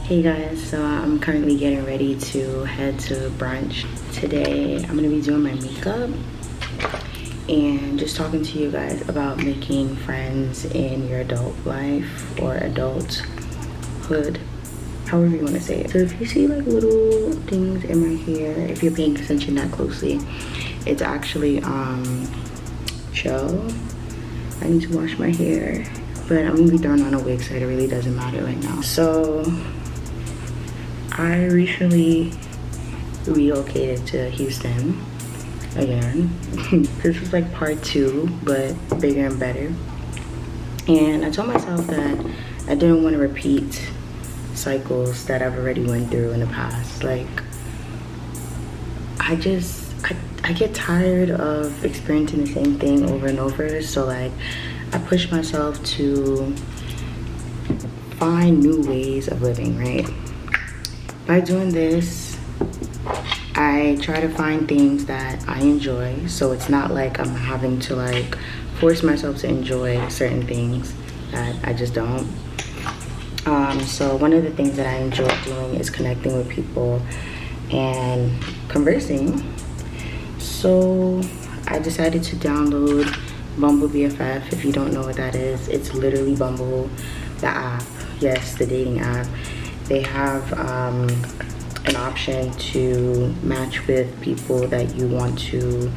Hey guys, so I'm currently getting ready to head to brunch. Today I'm gonna be doing my makeup and just talking to you guys about making friends in your adult life or adulthood, however you want to say it. So if you see like little things in my hair, if you're paying attention that closely, it's actually gel. I need to wash my hair, but I'm gonna be throwing on a wig, so it really doesn't matter right now. So I recently relocated to Houston again. This was like part 2, but bigger and better. And I told myself that I didn't want to repeat cycles that I've already went through in the past. Like, I get tired of experiencing the same thing over and over. So like, I push myself to find new ways of living, right? By doing this, I try to find things that I enjoy, so it's not like I'm having to like force myself to enjoy certain things that I just don't. So one of the things that I enjoy doing is connecting with people and conversing. So I decided to download Bumble BFF. If you don't know what that is, it's literally Bumble, the app. Yes, the dating app. They have an option to match with people that you want to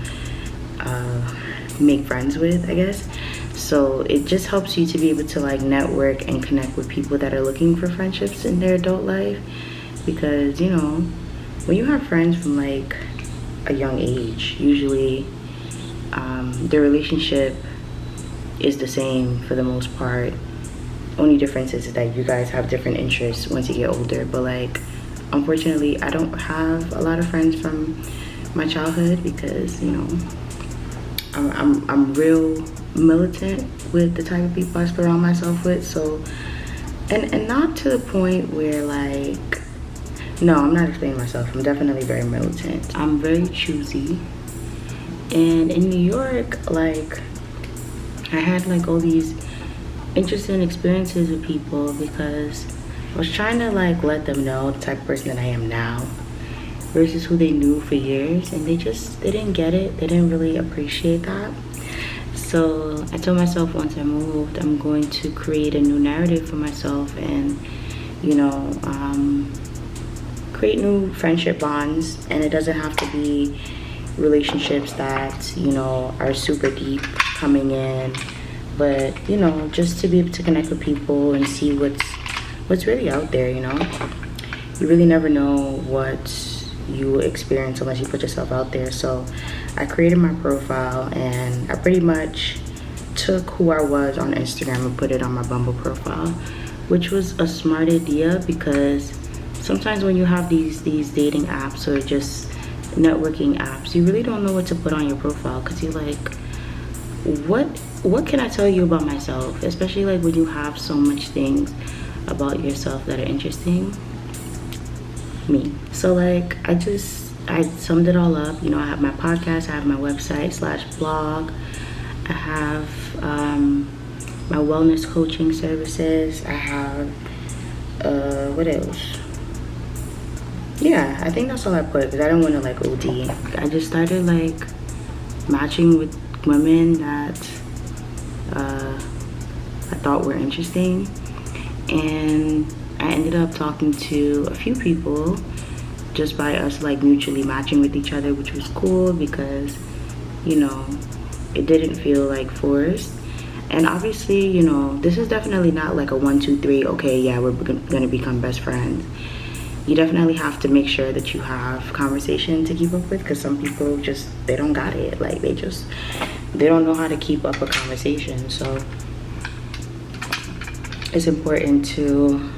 make friends with, I guess. So it just helps you to be able to like network and connect with people that are looking for friendships in their adult life. Because, you know, when you have friends from like a young age, usually the relationship is the same for the most part. Only difference is that you guys have different interests once you get older. But like, unfortunately, I don't have a lot of friends from my childhood because, you know, I'm real militant with the type of people I surround myself with. So, and not to the point where like, no, I'm not explaining myself. I'm definitely very militant. I'm very choosy. And in New York, like, I had like all these interesting experiences with people because I was trying to like let them know the type of person that I am now versus who they knew for years, and they didn't get it. They didn't really appreciate that. So I told myself once I moved, I'm going to create a new narrative for myself and, you know, create new friendship bonds. And it doesn't have to be relationships that, you know, are super deep coming in, but, you know, just to be able to connect with people and see what's really out there. You know, you really never know what you experience unless you put yourself out there. So I created my profile and I pretty much took who I was on Instagram and put it on my Bumble profile, which was a smart idea because sometimes when you have these dating apps or just networking apps, you really don't know what to put on your profile because you're like, what can I tell you about myself, especially like when you have so much things about yourself that are interesting. Me. So like, I summed it all up. You know, I have my podcast, I have my website / blog, I have my wellness coaching services, I have what else? Yeah, I think that's all I put because I don't want to like OD. I just started like matching with women that I thought were interesting, and I ended up talking to a few people just by us like mutually matching with each other, which was cool because, you know, it didn't feel like forced. And obviously, you know, this is definitely not like a 1, 2, 3, okay, yeah, we're gonna become best friends. You definitely have to make sure that you have conversation to keep up with, because some people just, they don't got it. Like, they don't know how to keep up a conversation. So it's important to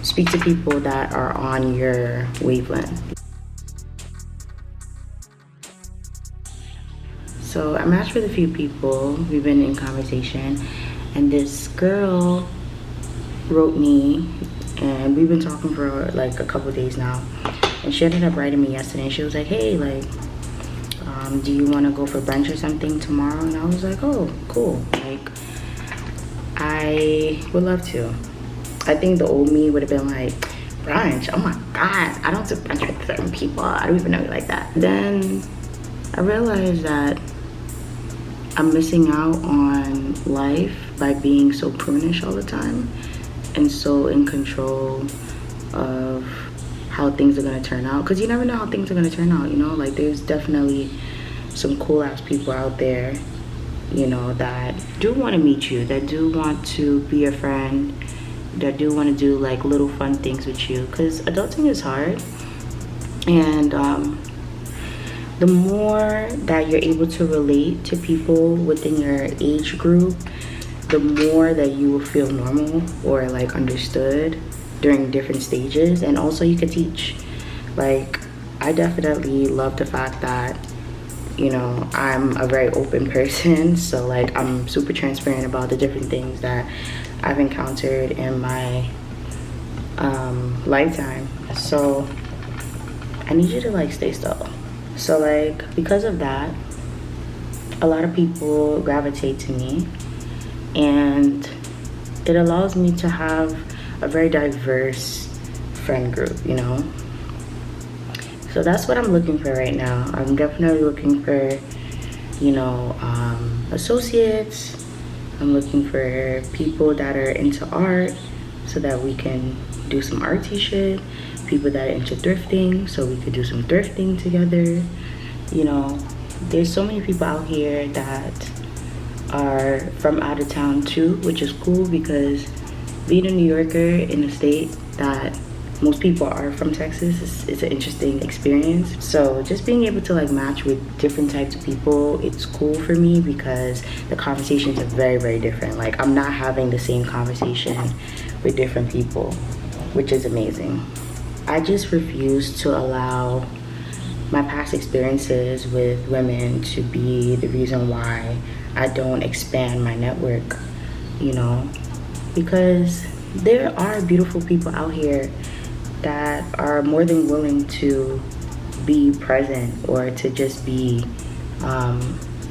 speak to people that are on your wavelength. So I matched with a few people. We've been in conversation, and this girl wrote me, and we've been talking for like a couple days now, and she ended up writing me yesterday, and she was like, hey, like, do you want to go for brunch or something tomorrow? And I was like, oh, cool, like, I would love to. I think the old me would have been like, brunch, oh my god, I don't do brunch with certain people, I don't even know you like that. Then I realized that I'm missing out on life by being so prunish all the time and so in control of how things are going to turn out, because you never know how things are going to turn out, you know. Like, there's definitely some cool ass people out there, you know, that do want to meet you, that do want to be your friend, that do want to do like little fun things with you, because adulting is hard. And the more that you're able to relate to people within your age group, the more that you will feel normal or like understood during different stages. And also you could teach. Like, I definitely love the fact that, you know, I'm a very open person, so like I'm super transparent about the different things that I've encountered in my lifetime. So I need you to like stay still. So like, because of that, a lot of people gravitate to me, and it allows me to have a very diverse friend group, you know. So that's what I'm looking for right now. I'm definitely looking for, you know, associates. I'm looking for people that are into art so that we can do some artsy shit. People that are into thrifting so we could do some thrifting together. You know, there's so many people out here that are from out of town too, which is cool, because being a New Yorker in a state that most people are from Texas is an interesting experience. So just being able to like match with different types of people, it's cool for me, because the conversations are very, very different. Like, I'm not having the same conversation with different people, which is amazing. I just refuse to allow my past experiences with women to be the reason why I don't expand my network, you know, because there are beautiful people out here that are more than willing to be present or to just be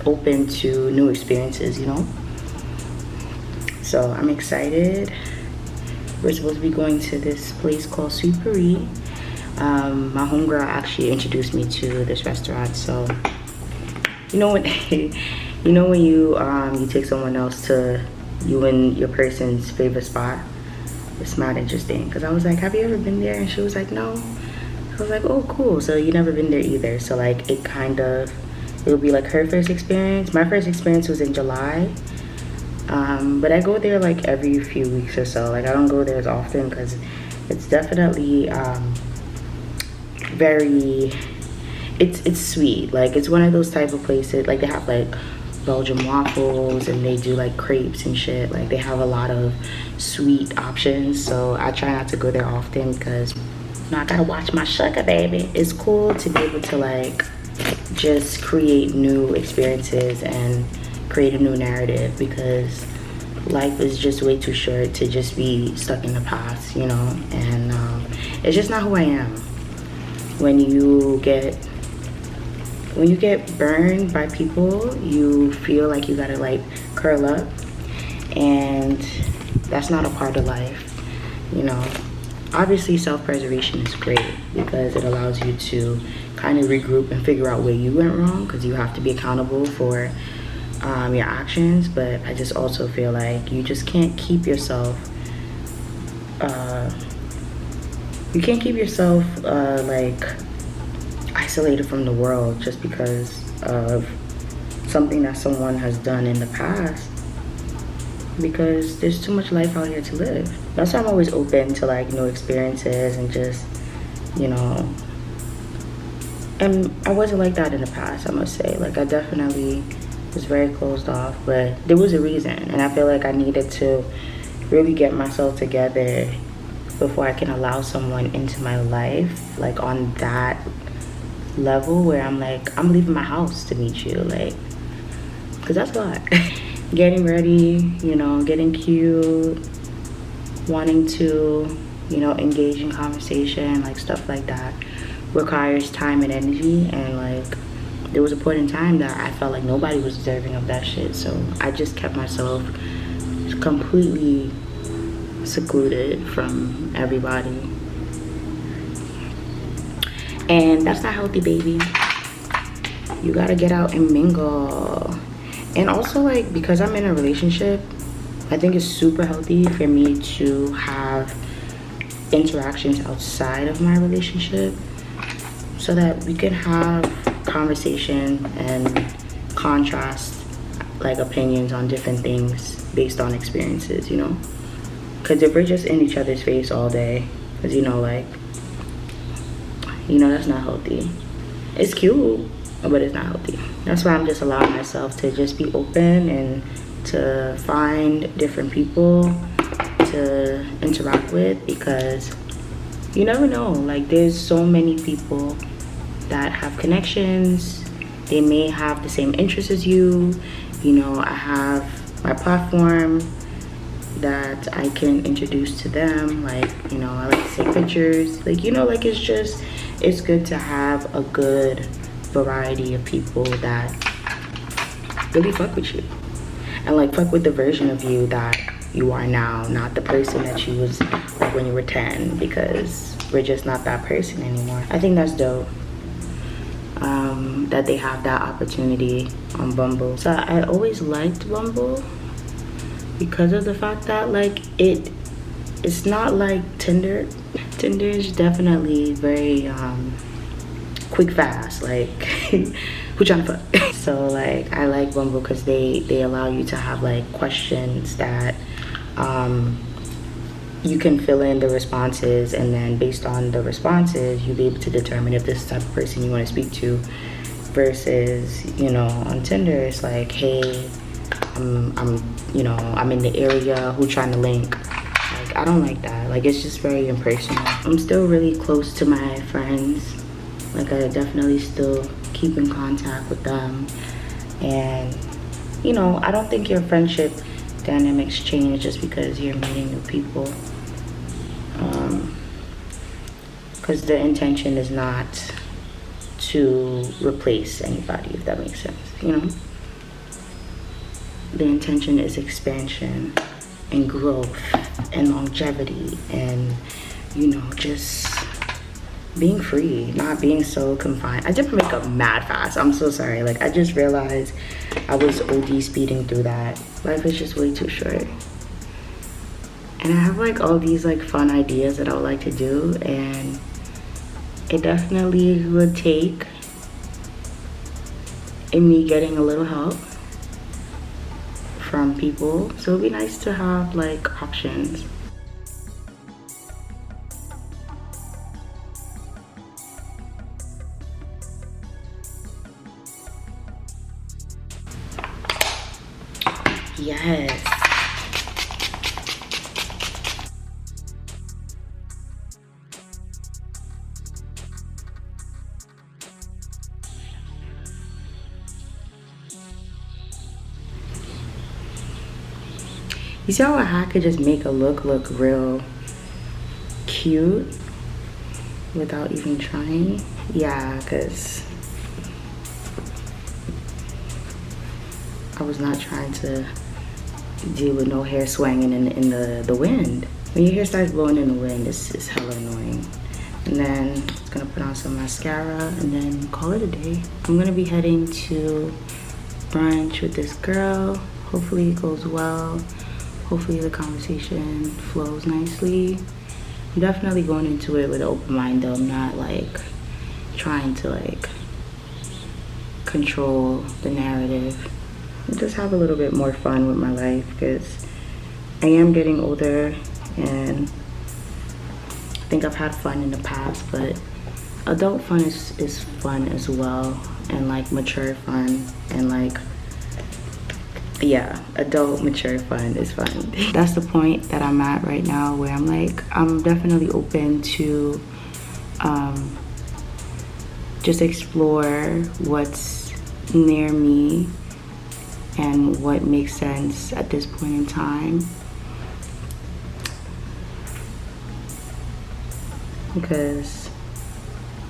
open to new experiences, you know. So I'm excited. We're supposed to be going to this place called Sweet Paris. My homegirl actually introduced me to this restaurant. So you know when you know when you take someone else to you and your person's favorite spot, it's not interesting. Because I was like, have you ever been there? And she was like, no. I was like, oh cool, so you never been there either. So like, it'll be like her first experience. My first experience was in July, but I go there like every few weeks or so. Like, I don't go there as often because it's definitely it's sweet. Like, it's one of those type of places, like they have like Belgian waffles and they do like crepes and shit. Like, they have a lot of sweet options. So I try not to go there often because, you know, I gotta watch my sugar baby. It's cool to be able to like just create new experiences and create a new narrative, because life is just way too short to just be stuck in the past, you know. And it's just not who I am. When you get burned by people, you feel like you gotta like curl up, and that's not a part of life, you know. Obviously self-preservation is great because it allows you to kind of regroup and figure out where you went wrong, because you have to be accountable for your actions. But I just also feel like you just can't keep yourself like isolated from the world just because of something that someone has done in the past, because there's too much life out here to live. That's why I'm always open to like new experiences and just, you know. And I wasn't like that in the past, I must say. Like, I definitely was very closed off, but there was a reason, and I feel like I needed to really get myself together before I can allow someone into my life, like on that level where I'm like, I'm leaving my house to meet you, like, because that's a lot. Getting ready, you know, getting cute, wanting to, you know, engage in conversation, like stuff like that requires time and energy. And like, there was a point in time that I felt like nobody was deserving of that shit, so I just kept myself completely secluded from everybody. And that's not healthy, baby. You gotta get out and mingle. And also, like, because I'm in a relationship, I think it's super healthy for me to have interactions outside of my relationship so that we can have conversation and contrast, like, opinions on different things based on experiences, you know? Because if we're just in each other's face all day, because, you know, like, you know, that's not healthy. It's cute, but it's not healthy. That's why I'm just allowing myself to just be open and to find different people to interact with, because you never know. Like, there's so many people that have connections. They may have the same interests as you. You know, I have my platform that I can introduce to them. Like, you know, I like to take pictures. Like, you know, like, it's good to have a good variety of people that really fuck with you and like fuck with the version of you that you are now, not the person that you was like when you were 10, because we're just not that person anymore. I think that's dope that they have that opportunity on Bumble. So I always liked Bumble because of the fact that, like, it's not like Tinder. Tinder is definitely very quick, fast, like who trying to fuck? So, like, I like Bumble because they allow you to have, like, questions that you can fill in the responses, and then based on the responses you'll be able to determine if this is the type of person you want to speak to. Versus, you know, on Tinder it's like, hey, I'm you know, I'm in the area, who trying to link? Like, I don't like that. Like, it's just very impersonal. I'm still really close to my friends. Like, I definitely still keep in contact with them. And, you know, I don't think your friendship dynamics change just because you're meeting new people. Because the intention is not to replace anybody, if that makes sense, you know? The intention is expansion and growth and longevity and, you know, just being free, not being so confined. I did my makeup mad fast. I'm so sorry. Like, I just realized I was OD speeding through that. Life is just way too short. And I have, like, all these, like, fun ideas that I would like to do, and it definitely would take in me getting a little help from people. So it'd be nice to have, like, options. Yes. You see how a hat could just make a look real cute without even trying? Yeah, because I was not trying to deal with no hair swinging in the wind. When your hair starts blowing in the wind, it's hella annoying. And then it's gonna put on some mascara and then call it a day. I'm gonna be heading to brunch with this girl. Hopefully it goes well. Hopefully the conversation flows nicely. I'm definitely going into it with an open mind though. I'm not like trying to like control the narrative. Just have a little bit more fun with my life, because I am getting older and I think I've had fun in the past, but adult fun is fun as well, and like mature fun, and like, yeah, adult mature fun is fun. That's the point that I'm at right now, where I'm like, I'm definitely open to just explore what's near me and what makes sense at this point in time, because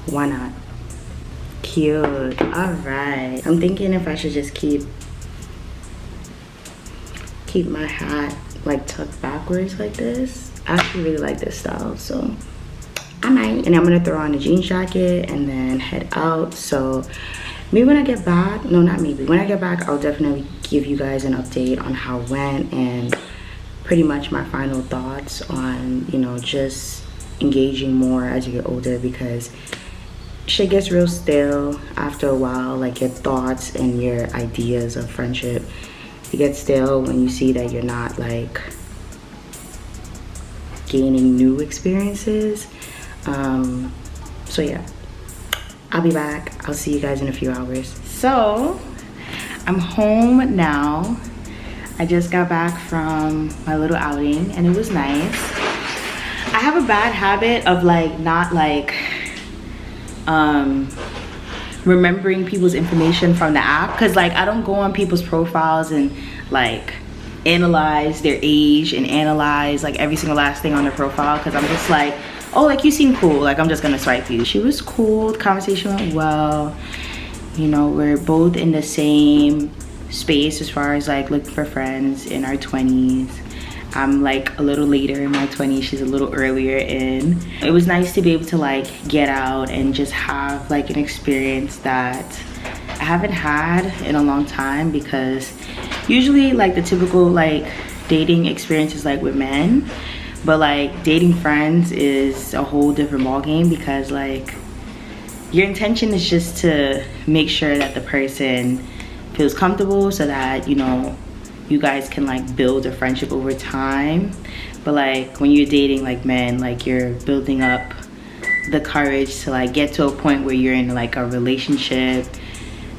why not? Cute. All right, I'm thinking if I should just keep my hat like tucked backwards like this. I actually really like this style, so I might. And I'm gonna throw on a jeans jacket and then head out. So maybe when I get back, no, not maybe, when I get back, I'll definitely give you guys an update on how it went and pretty much my final thoughts on, you know, just engaging more as you get older, because shit gets real stale after a while. Like your thoughts and your ideas of friendship, it gets stale when you see that you're not like gaining new experiences. So yeah, I'll be back. I'll see you guys in a few hours. So I'm home now. I just got back from my little outing and it was nice. I have a bad habit of like not like remembering people's information from the app, because like I don't go on people's profiles and like analyze their age and analyze like every single last thing on their profile, because I'm just like, oh, like you seem cool, like I'm just gonna swipe you. She was cool, the conversation went well, you know, we're both in the same space as far as like looking for friends in our 20s. I'm like a little later in my 20s, she's a little earlier in. It was nice to be able to like get out and just have like an experience that I haven't had in a long time, because usually like the typical like dating experience is like with men, but like dating friends is a whole different ballgame, because like your intention is just to make sure that the person feels comfortable so that, you know, you guys can like build a friendship over time. But like when you're dating like men, like you're building up the courage to like get to a point where you're in like a relationship,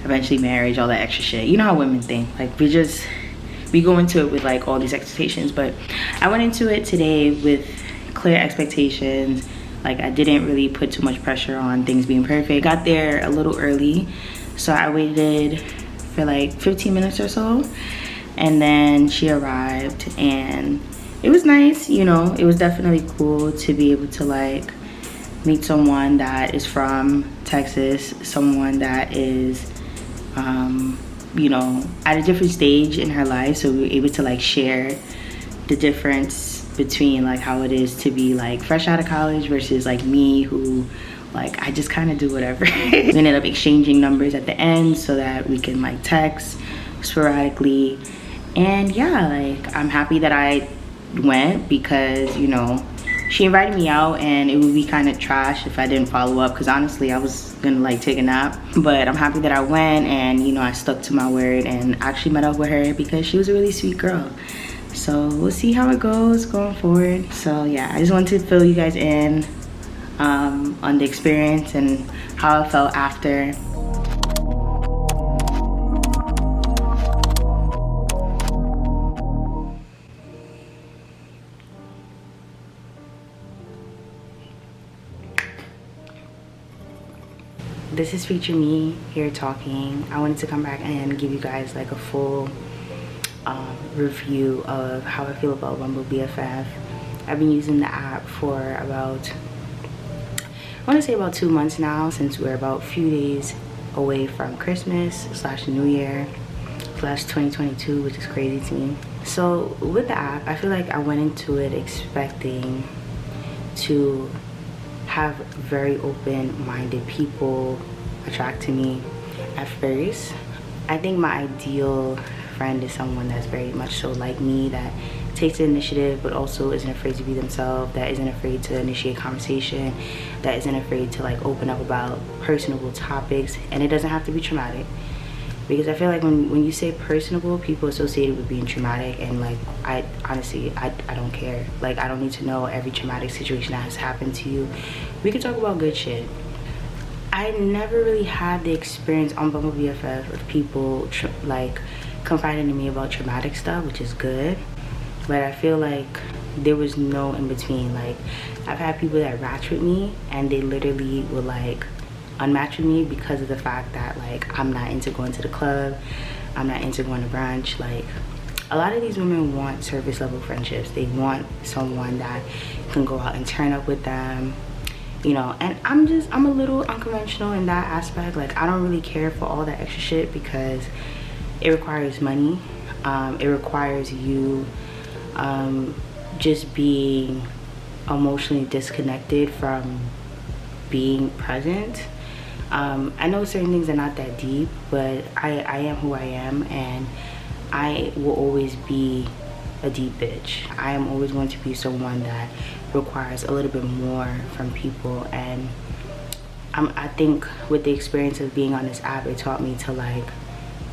eventually marriage, all that extra shit. You know how women think, like we go into it with like all these expectations. But I went into it today with clear expectations. Like I didn't really put too much pressure on things being perfect. Got there a little early, so I waited for like 15 minutes or so, and then she arrived and it was nice, you know. It was definitely cool to be able to like meet someone that is from Texas, someone that is you know, at a different stage in her life, so we were able to like share the difference between like how it is to be like fresh out of college versus like me, who like I just kind of do whatever. We ended up exchanging numbers at the end so that we can like text sporadically. And yeah, like I'm happy that I went, because, you know, she invited me out and it would be kind of trash if I didn't follow up, because honestly I was gonna like take a nap. But I'm happy that I went, and you know, I stuck to my word and actually met up with her, because she was a really sweet girl. So we'll see how it goes going forward. So yeah, I just wanted to fill you guys in on the experience and how I felt after. This is Future Me here talking. I wanted to come back and give you guys like a full review of how I feel about Bumble BFF. I've been using the app for about, I want to say about 2 months now, since we're about a few days away from Christmas / New Year / 2022, which is crazy to me. So with the app, I feel like I went into it expecting to have very open-minded people attract to me at first. I think my ideal friend is someone that's very much so like me, that takes the initiative but also isn't afraid to be themselves, that isn't afraid to initiate conversation, that isn't afraid to like open up about personable topics. And it doesn't have to be traumatic, because I feel like when you say personable, people associate it with being traumatic, and like I honestly don't care. Like I don't need to know every traumatic situation that has happened to you. We can talk about good shit. I never really had the experience on Bumble BFF of people like confiding to me about traumatic stuff, which is good. But I feel like there was no in between. Like I've had people that match with me and they literally would like unmatch with me because of the fact that like I'm not into going to the club, I'm not into going to brunch. Like a lot of these women want surface level friendships. They want someone that can go out and turn up with them, you know. And I'm a little unconventional in that aspect. Like I don't really care for all that extra shit, because it requires money. It requires you just being emotionally disconnected from being present. I know certain things are not that deep, but I am who I am, and I will always be a deep bitch. I am always going to be someone that requires a little bit more from people, and I think with the experience of being on this app, it taught me to like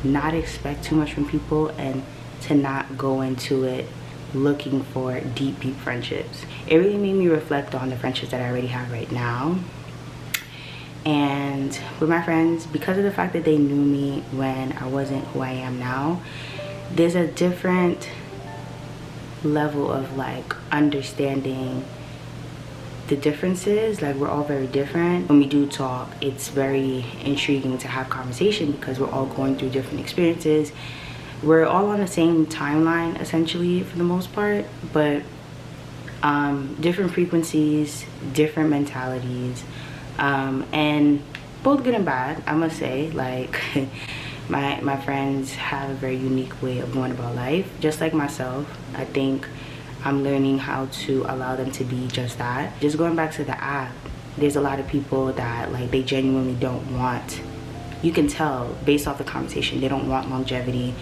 not expect too much from people and to not go into it looking for deep friendships. It really made me reflect on the friendships that I already have right now. And with my friends, because of the fact that they knew me when I wasn't who I am now, there's a different level of like understanding the differences. Like, we're all very different. When we do talk, it's very intriguing to have conversation because we're all going through different experiences. We're all on the same timeline essentially for the most part, but different frequencies, different mentalities, and both good and bad, I must say. Like my friends have a very unique way of going about life, just like myself. I think I'm learning how to allow them to be just that. Just going back to the app, there's a lot of people that like they genuinely don't want, you can tell based off the conversation, they don't want longevity.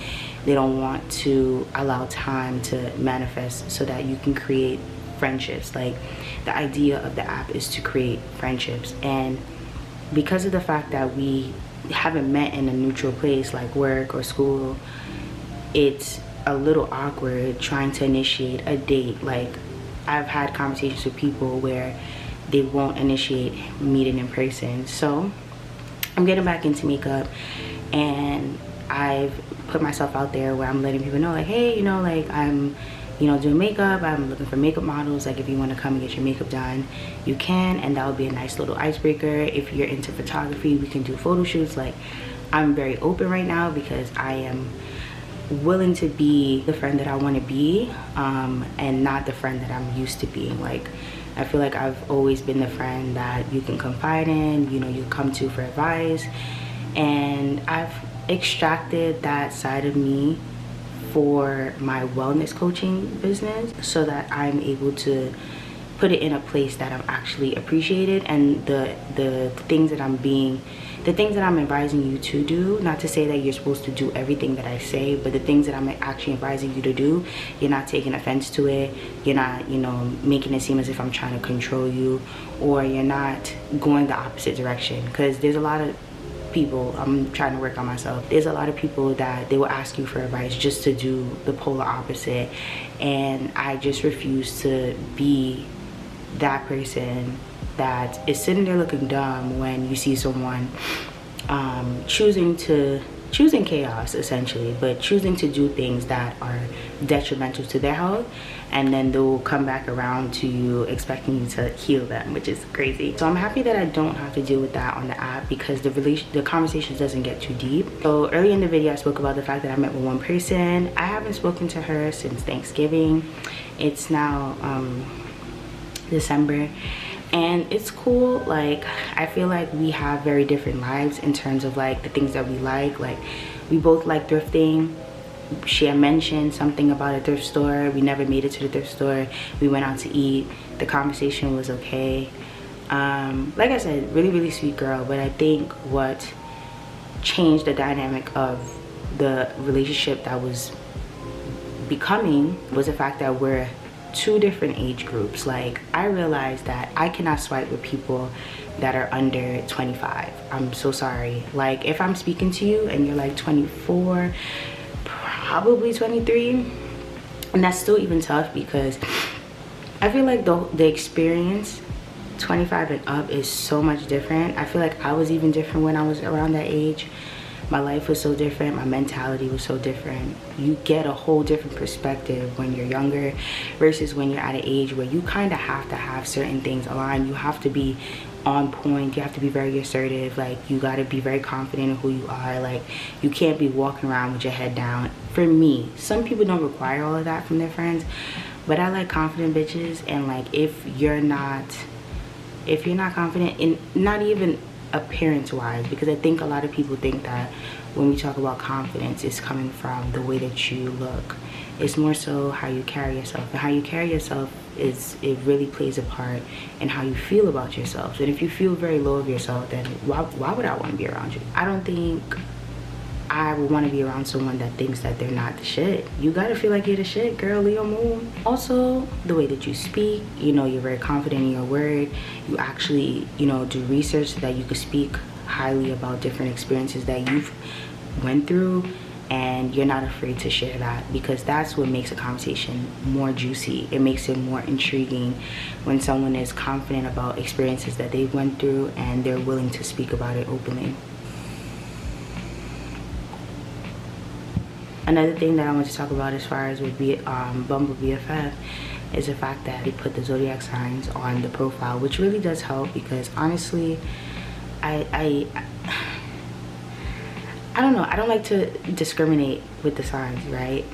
They don't want to allow time to manifest so that you can create friendships. Like, the idea of the app is to create friendships, and because of the fact that we haven't met in a neutral place like work or school, it's a little awkward trying to initiate a date. Like, I've had conversations with people where they won't initiate meeting in person. So I'm getting back into makeup, and I've put myself out there where I'm letting people know, like, hey, you know, like, I'm, you know, doing makeup. I'm looking for makeup models. Like, if you want to come and get your makeup done, you can, and that would be a nice little icebreaker. If you're into photography, we can do photo shoots. Like, I'm very open right now because I am willing to be the friend that I want to be, and not the friend that I'm used to being. Like, I feel like I've always been the friend that you can confide in, you know, you come to for advice, and I've extracted that side of me for my wellness coaching business so that I'm able to put it in a place that I'm actually appreciated, and the things that I'm advising you to do, not to say that you're supposed to do everything that I say, but the things that I'm actually advising you to do, you're not taking offense to it. You're not, you know, making it seem as if I'm trying to control you, or you're not going the opposite direction. Because there's a lot of people, I'm trying to work on myself, there's a lot of people that they will ask you for advice just to do the polar opposite, and I just refuse to be that person that is sitting there looking dumb when you see someone choosing chaos essentially, but choosing to do things that are detrimental to their health, and then they'll come back around to you expecting you to heal them, which is crazy. So I'm happy that I don't have to deal with that on the app because the conversation doesn't get too deep. So early in the video I spoke about the fact that I met with one person. I haven't spoken to her since Thanksgiving. It's now December, and it's cool. Like, I feel like we have very different lives in terms of like the things that we like. Like, we both like thrifting. She had mentioned something about a thrift store. We never made it to the thrift store. We went out to eat. The conversation was okay. Like I said, really sweet girl. But I think what changed the dynamic of the relationship that was becoming was the fact that we're two different age groups. Like, I realized that I cannot swipe with people that are under 25. I'm so sorry. Like, if I'm speaking to you and you're like 24, probably 23, and that's still even tough because I feel like the experience 25 and up is so much different. I feel like I was even different when I was around that age. My life was so different, my mentality was so different. You get a whole different perspective when you're younger versus when you're at an age where you kind of have to have certain things aligned. You have to be on point, you have to be very assertive. Like, you got to be very confident in who you are. Like, you can't be walking around with your head down. For me, some people don't require all of that from their friends, but I like confident bitches. And like, if you're not confident, in not even appearance wise, because I think a lot of people think that when we talk about confidence, it's coming from the way that you look. It's more so how you carry yourself, and how you carry yourself it really plays a part in how you feel about yourself. And if you feel very low of yourself, then why would I want to be around you? I don't think I would want to be around someone that thinks that they're not the shit. You gotta feel like you're the shit, girl. Leo moon. Also, the way that you speak, you know, you're very confident in your word. You actually, you know, do research so that you could speak highly about different experiences that you've went through, and you're not afraid to share that, because that's what makes a conversation more juicy. It makes it more intriguing when someone is confident about experiences that they went through and they're willing to speak about it openly. Another thing that I want to talk about as far as with Bumble BFF is the fact that they put the zodiac signs on the profile, which really does help, because honestly, I don't know, I don't like to discriminate with the signs, right?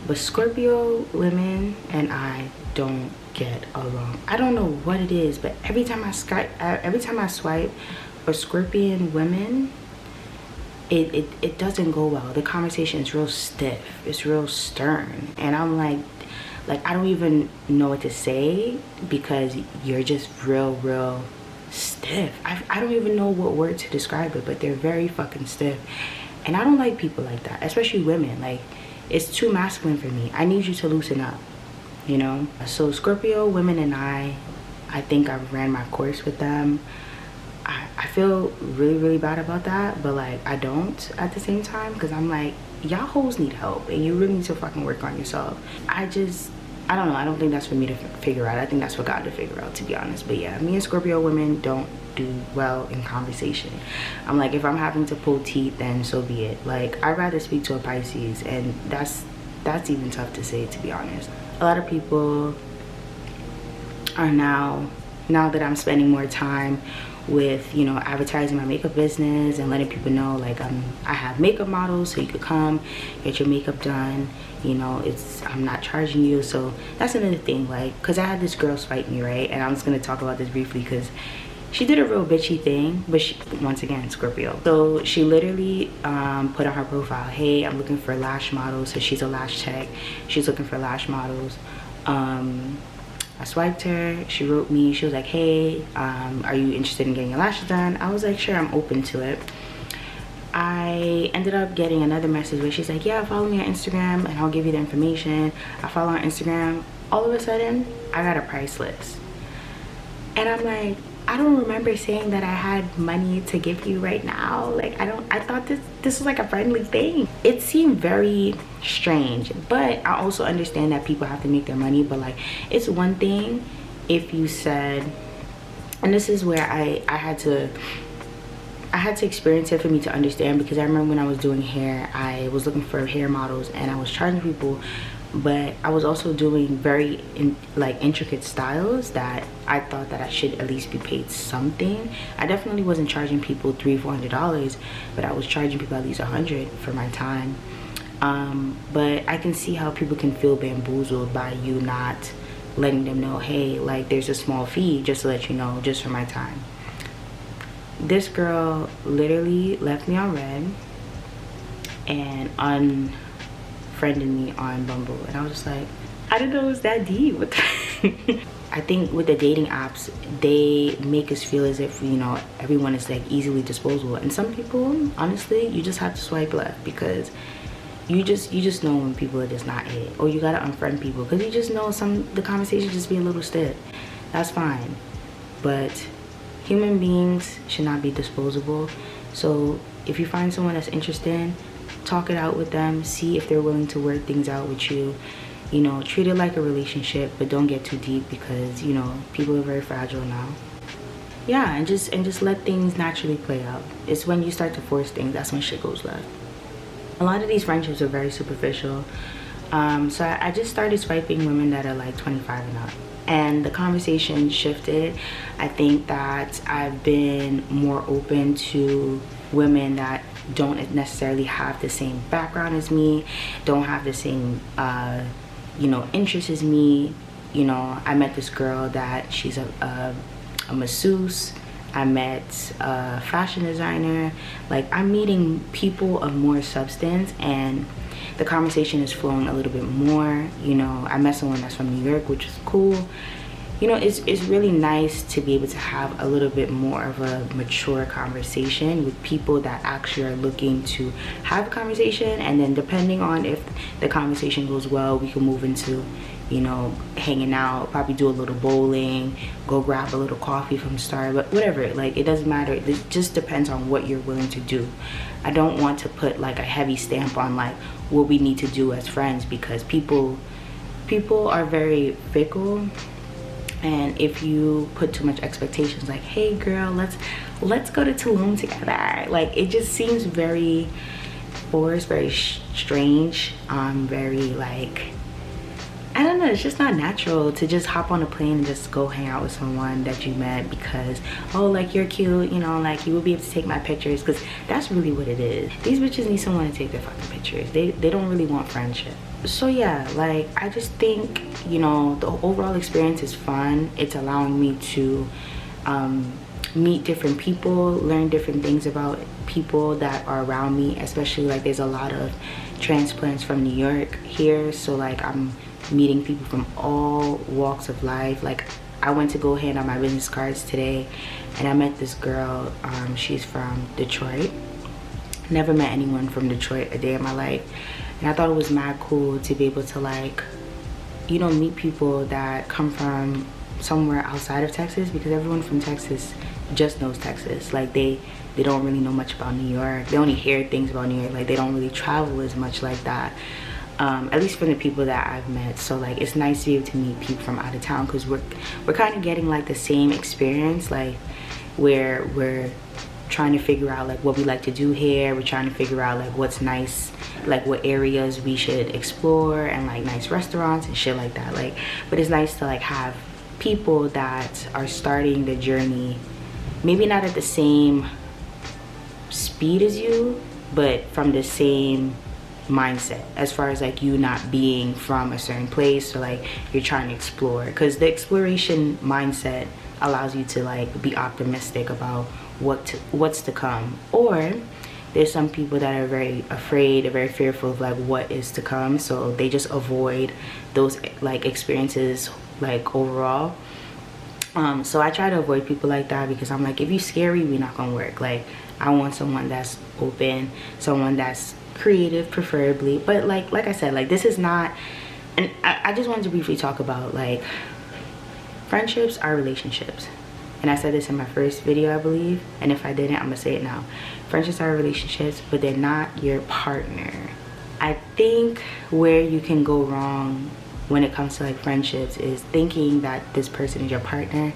But Scorpio women and I don't get along. I don't know what it is, but every time I swipe for Scorpion women, it doesn't go well. The conversation is real stiff, it's real stern, and I'm like I don't even know what to say, because you're just real stiff. I don't even know what word to describe it, but they're very fucking stiff, and I don't like people like that, especially women. Like, it's too masculine for me. I need you to loosen up, you know? So Scorpio women and I think I've ran my course with them. I feel really bad about that, but like I don't at the same time, because I'm like, y'all hoes need help and you really need to fucking work on yourself. I don't know, I don't think that's for me to figure out. I think that's for God to figure out, to be honest. But yeah, me and Scorpio women don't do well in conversation. I'm like, if I'm having to pull teeth, then so be it. Like, I'd rather speak to a Pisces, and that's even tough to say, to be honest. A lot of people are now that I'm spending more time with, you know, advertising my makeup business and letting people know, like, I have makeup models, so you could come get your makeup done. You know, I'm not charging you. So that's another thing, like, because I had this girl swipe me, right? And I'm just gonna talk about this briefly, because she did a real bitchy thing, but she, once again, Scorpio. So she literally put on her profile, hey, I'm looking for lash models. So she's a lash tech, she's looking for lash models. I swiped her, she wrote me, she was like, hey, are you interested in getting your lashes done? I was like, sure, I'm open to it. I ended up getting another message where she's like, yeah, follow me on Instagram and I'll give you the information. I follow on Instagram. All of a sudden, I got a price list. And I'm like, I don't remember saying that I had money to give you right now. Like, I thought this was like a friendly thing. It seemed very strange, but I also understand that people have to make their money. But like, it's one thing if you said, and this is where I had to experience it for me to understand, because I remember when I was doing hair, I was looking for hair models and I was charging people, but I was also doing very intricate styles that I thought that I should at least be paid something. I definitely wasn't charging people $300-400, but I was charging people at least $100 for my time. But I can see how people can feel bamboozled by you not letting them know, hey, like, there's a small fee just to let you know, just for my time. This girl literally left me on red and unfriended me on Bumble, and I was just like, I didn't know it was that deep. I think with the dating apps, they make us feel as if, you know, everyone is like easily disposable, and some people, honestly, you just have to swipe left, because you just know when people are just not it, or you gotta unfriend people because you just know the conversation just be a little stiff. That's fine, but human beings should not be disposable. So if you find someone that's interested, talk it out with them, see if they're willing to work things out with you. You know, treat it like a relationship, but don't get too deep, because, you know, people are very fragile now. Yeah, and just let things naturally play out. It's when you start to force things, that's when shit goes left. A lot of these friendships are very superficial. So I just started swiping women that are like 25 and up, and the conversation shifted. I think that I've been more open to women that don't necessarily have the same background as me, don't have the same you know, interests as me. You know, I met this girl that she's a masseuse. I met a fashion designer. Like, I'm meeting people of more substance, and the conversation is flowing a little bit more. You know, I met someone that's from New York, which is cool. You know, it's really nice to be able to have a little bit more of a mature conversation with people that actually are looking to have a conversation. And then depending on if the conversation goes well, we can move into, you know, hanging out, probably do a little bowling, go grab a little coffee from Starbucks, whatever. Like, it doesn't matter. It just depends on what you're willing to do. I don't want to put like a heavy stamp on like what we need to do as friends, because people are very fickle. And if you put too much expectations, like, hey girl, let's go to Tulum together, like, it just seems very forced, very strange, very like, I don't know, it's just not natural to just hop on a plane and just go hang out with someone that you met because, oh, like, you're cute, you know, like, you will be able to take my pictures, because that's really what it is. These bitches need someone to take their fucking pictures. They don't really want friendship. So yeah, like, I just think, you know, the overall experience is fun. It's allowing me to meet different people, learn different things about people that are around me, especially like there's a lot of transplants from New York here, so like I'm meeting people from all walks of life. Like, I went to go hand out my business cards today, and I met this girl. She's from Detroit. Never met anyone from Detroit a day in my life, and I thought it was mad cool to be able to, like, you know, meet people that come from somewhere outside of Texas, because everyone from Texas just knows Texas. Like, they don't really know much about New York. They only hear things about New York. Like, they don't really travel as much like that. At least from the people that I've met. So like, it's nice to be able to meet people from out of town, because we're kind of getting like the same experience, like where we're trying to figure out like what we like to do here. We're trying to figure out like what's nice, like what areas we should explore, and like nice restaurants and shit like that. Like, but it's nice to like have people that are starting the journey, maybe not at the same speed as you, but from the same mindset, as far as like you not being from a certain place, so like you're trying to explore, because the exploration mindset allows you to like be optimistic about what's to come. Or there's some people that are very afraid or very fearful of like what is to come, so they just avoid those like experiences like overall. So I try to avoid people like that, because I'm like, if you're scary, we're not gonna work. Like, I want someone that's open, someone that's creative preferably. But like I said, like, this is not, and I just wanted to briefly talk about like, friendships are relationships. And I said this in my first video, I believe, and if I didn't, I'm gonna say it now. Friendships are relationships, but they're not your partner. I think where you can go wrong when it comes to like friendships is thinking that this person is your partner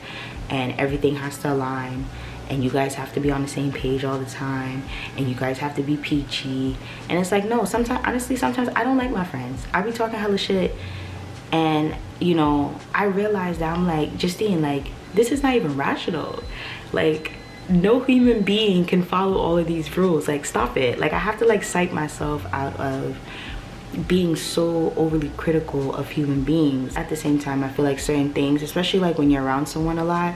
and everything has to align, and you guys have to be on the same page all the time, and you guys have to be peachy. And it's like, no, sometimes, honestly, sometimes I don't like my friends. I be talking hella shit, and you know, I realize that I'm like, Justine, like, this is not even rational. Like, no human being can follow all of these rules. Like, stop it. Like, I have to like psych myself out of being so overly critical of human beings. At the same time, I feel like certain things, especially like when you're around someone a lot,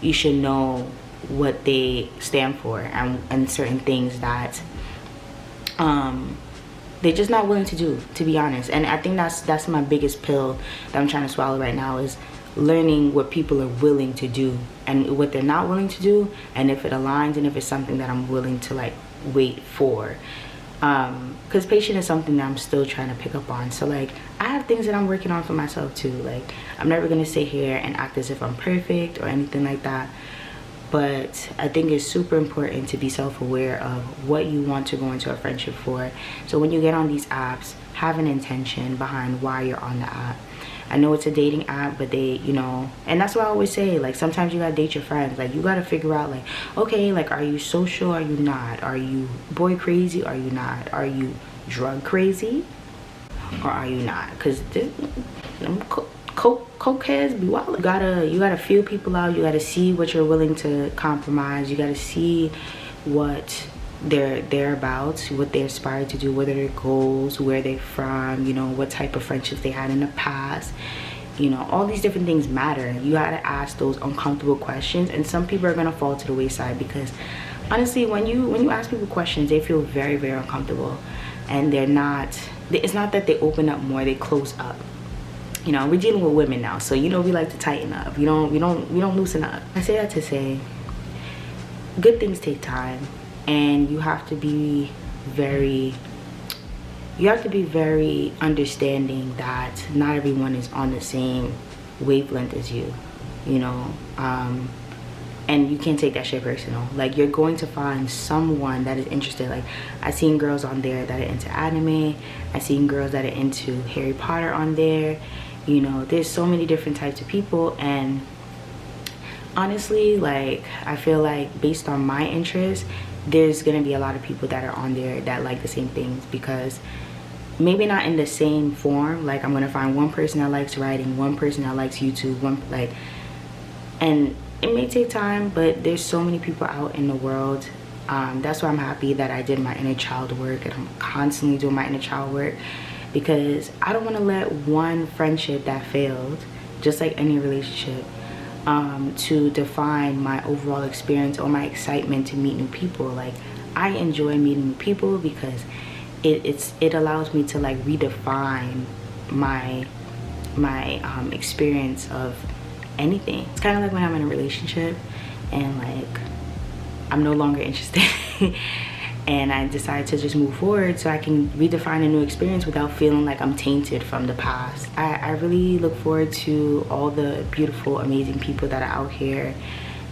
you should know what they stand for, and certain things that they're just not willing to do, to be honest. And I think that's my biggest pill that I'm trying to swallow right now, is learning what people are willing to do and what they're not willing to do, and if it aligns, and if it's something that I'm willing to like wait for. Because patience is something that I'm still trying to pick up on. So like, I have things that I'm working on for myself too. Like, I'm never gonna sit here and act as if I'm perfect or anything like that, but I think it's super important to be self-aware of what you want to go into a friendship for. So when you get on these apps, have an intention behind why you're on the app. I know it's a dating app, but they, you know, and that's what I always say, like, sometimes you gotta date your friends. Like, you gotta figure out, like, okay, like, are you social, are you not? Are you boy crazy, are you not? Are you drug crazy, or are you not? Because cokeheads be wild. You gotta feel people out. You gotta see what you're willing to compromise. You gotta see what they're about, what they aspire to do, what are their goals, where they're from, you know, what type of friendships they had in the past. You know, all these different things matter. You gotta ask those uncomfortable questions, and some people are gonna fall to the wayside because honestly, when you ask people questions, they feel very, very uncomfortable, and it's not that they open up more, they close up. You know, we're dealing with women now, so you know we like to tighten up. We don't loosen up. I say that to say good things take time, and you have to be very understanding that not everyone is on the same wavelength as you, you know. And you can't take that shit personal. Like, you're going to find someone that is interested. Like, I've seen girls on there that are into anime. I've seen girls that are into Harry Potter on there. You know, there's so many different types of people, and honestly, like, I feel like based on my interests, there's gonna be a lot of people that are on there that like the same things, because maybe not in the same form. Like, I'm gonna find one person that likes writing, one person that likes YouTube, and it may take time, but there's so many people out in the world. That's why I'm happy that I did my inner child work, and I'm constantly doing my inner child work, because I don't want to let one friendship that failed, just like any relationship, to define my overall experience or my excitement to meet new people. Like, I enjoy meeting new people because it allows me to like redefine my experience of anything. It's kind of like when I'm in a relationship and like I'm no longer interested and I decide to just move forward so I can redefine a new experience without feeling like I'm tainted from the past. I really look forward to all the beautiful, amazing people that are out here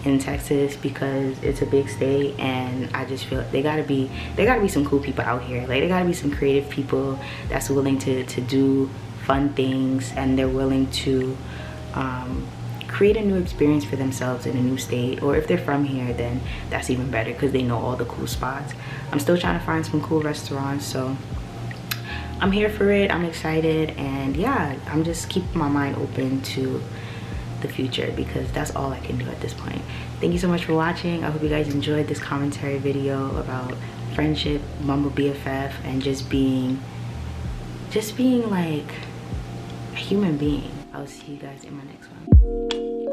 in Texas, because it's a big state, and I just feel they gotta be some cool people out here. Like, there gotta be some creative people that's willing to do fun things, and they're willing to create a new experience for themselves in a new state. Or if they're from here, then that's even better because they know all the cool spots. I'm still trying to find some cool restaurants, so I'm here for it. I'm excited, and yeah, I'm just keeping my mind open to the future, because that's all I can do at this point. Thank you so much for watching. I hope you guys enjoyed this commentary video about friendship, Bumble BFF, and just being like a human being. I'll see you guys in my next one.